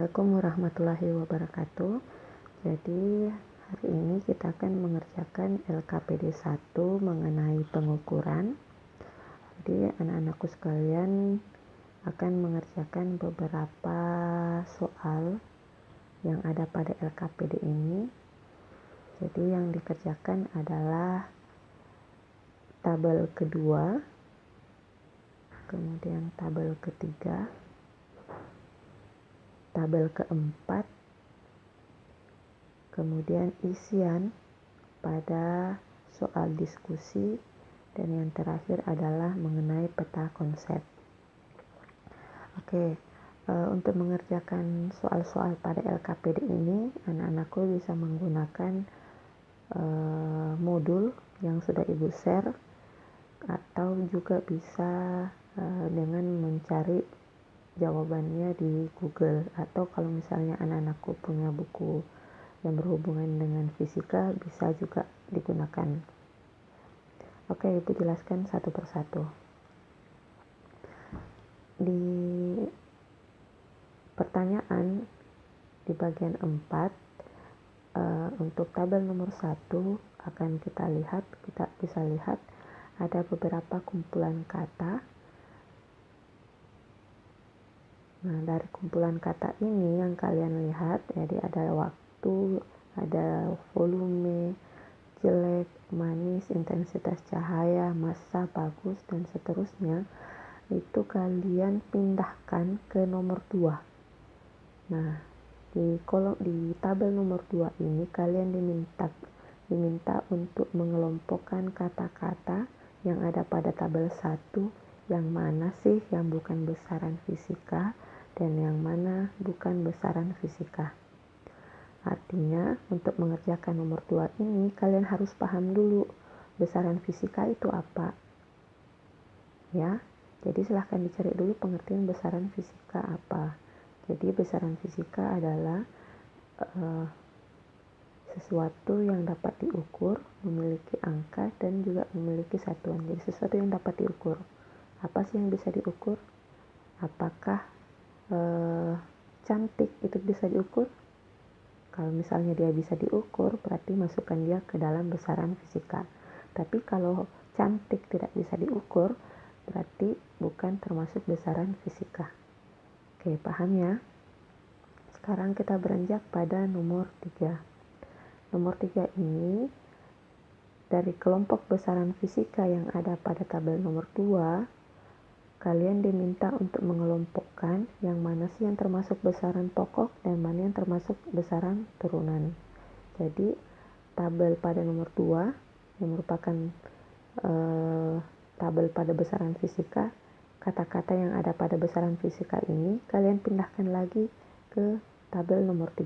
Assalamualaikum warahmatullahi wabarakatuh. Jadi hari ini kita akan mengerjakan LKPD 1 mengenai pengukuran. Jadi anak-anakku sekalian akan mengerjakan beberapa soal yang ada pada LKPD ini. Jadi yang dikerjakan adalah tabel kedua, kemudian tabel ketiga, tabel keempat, kemudian isian pada soal diskusi, dan yang terakhir adalah mengenai peta konsep. Untuk mengerjakan soal-soal pada LKPD ini, anak-anakku bisa menggunakan modul yang sudah Ibu share, atau juga bisa dengan mencari jawabannya di Google, atau kalau misalnya anak-anakku punya buku yang berhubungan dengan fisika bisa juga digunakan. Ibu jelaskan satu persatu. Di pertanyaan di bagian 4 untuk tabel nomor 1 kita bisa lihat ada beberapa kumpulan kata. Nah, dari kumpulan kata ini yang kalian lihat, jadi ada waktu, ada volume, jelek, manis, intensitas cahaya, massa, bagus, dan seterusnya. Itu kalian pindahkan ke nomor 2. Nah, di tabel nomor 2 ini kalian diminta untuk mengelompokkan kata-kata yang ada pada tabel 1, yang mana sih yang bukan besaran fisika dan yang mana bukan besaran fisika. Artinya, untuk mengerjakan nomor 2 ini, kalian harus paham dulu besaran fisika itu apa. Ya, jadi silahkan dicari dulu pengertian besaran fisika apa. Jadi besaran fisika adalah sesuatu yang dapat diukur, memiliki angka, dan juga memiliki satuan. Jadi sesuatu yang dapat diukur. Apa sih yang bisa diukur? Apakah cantik itu bisa diukur? Kalau misalnya dia bisa diukur, berarti masukkan dia ke dalam besaran fisika. Tapi kalau cantik tidak bisa diukur, berarti bukan termasuk besaran fisika. Oke, paham ya? Sekarang kita beranjak pada nomor 3. Nomor 3 ini, dari kelompok besaran fisika yang ada pada tabel nomor 2, kalian diminta untuk mengelompokkan yang mana sih yang termasuk besaran pokok dan mana yang termasuk besaran turunan. Jadi tabel pada nomor 2 yang merupakan tabel pada besaran fisika, kata-kata yang ada pada besaran fisika ini kalian pindahkan lagi ke tabel nomor 3.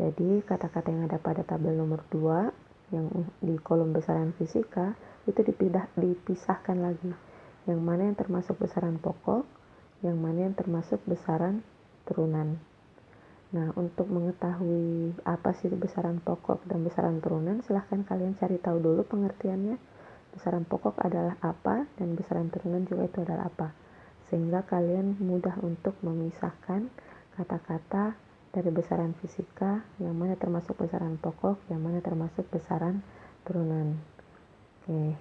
Jadi kata-kata yang ada pada tabel nomor 2 yang di kolom besaran fisika itu dipisahkan lagi, yang mana yang termasuk besaran pokok, yang mana yang termasuk besaran turunan. Nah, untuk mengetahui apa sih besaran pokok dan besaran turunan, silahkan kalian cari tahu dulu pengertiannya. Besaran pokok adalah apa dan besaran turunan juga itu adalah apa, sehingga kalian mudah untuk memisahkan kata-kata dari besaran fisika, yang mana termasuk besaran pokok, yang mana termasuk besaran turunan. Oke,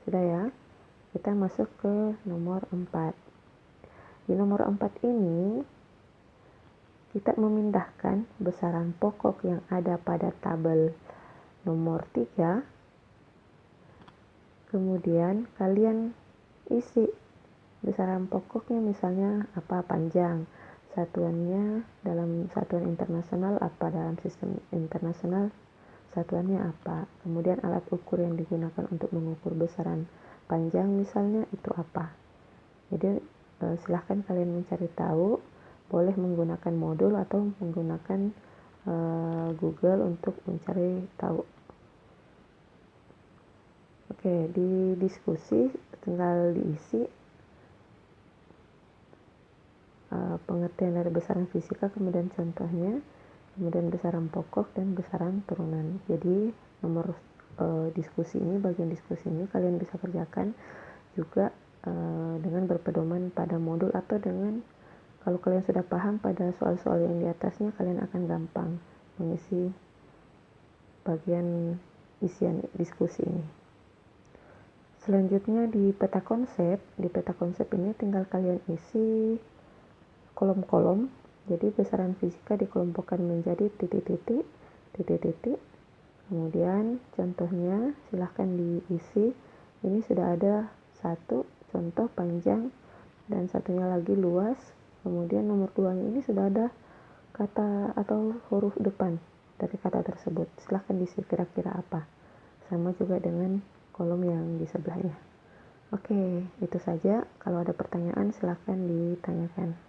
sudah ya. Kita masuk ke nomor 4. Di nomor 4 ini, kita memindahkan besaran pokok yang ada pada tabel nomor 3. Kemudian kalian isi besaran pokoknya, misalnya apa, panjang, satuannya dalam satuan internasional apa, dalam sistem internasional satuannya apa, kemudian alat ukur yang digunakan untuk mengukur besaran panjang misalnya itu apa. Jadi silahkan kalian mencari tahu, boleh menggunakan modul atau menggunakan Google untuk mencari tahu. Oke, di diskusi tinggal diisi pengertian dari besaran fisika, kemudian contohnya, kemudian besaran pokok dan besaran turunan. Jadi nomor diskusi ini, bagian diskusi ini kalian bisa kerjakan juga dengan berpedoman pada modul atau dengan Kalau kalian sudah paham pada soal-soal yang di atasnya, kalian akan gampang mengisi bagian isian diskusi ini. Selanjutnya di peta konsep ini tinggal kalian isi kolom-kolom. Jadi besaran fisika dikelompokkan menjadi titik-titik, titik-titik. Kemudian contohnya silahkan diisi. Ini sudah ada satu contoh panjang dan satunya lagi luas. Kemudian nomor 2 ini sudah ada kata atau huruf depan dari kata tersebut. Silahkan diisi kira-kira apa. Sama juga dengan kolom yang di sebelahnya. Oke, itu saja. Kalau ada pertanyaan silahkan ditanyakan.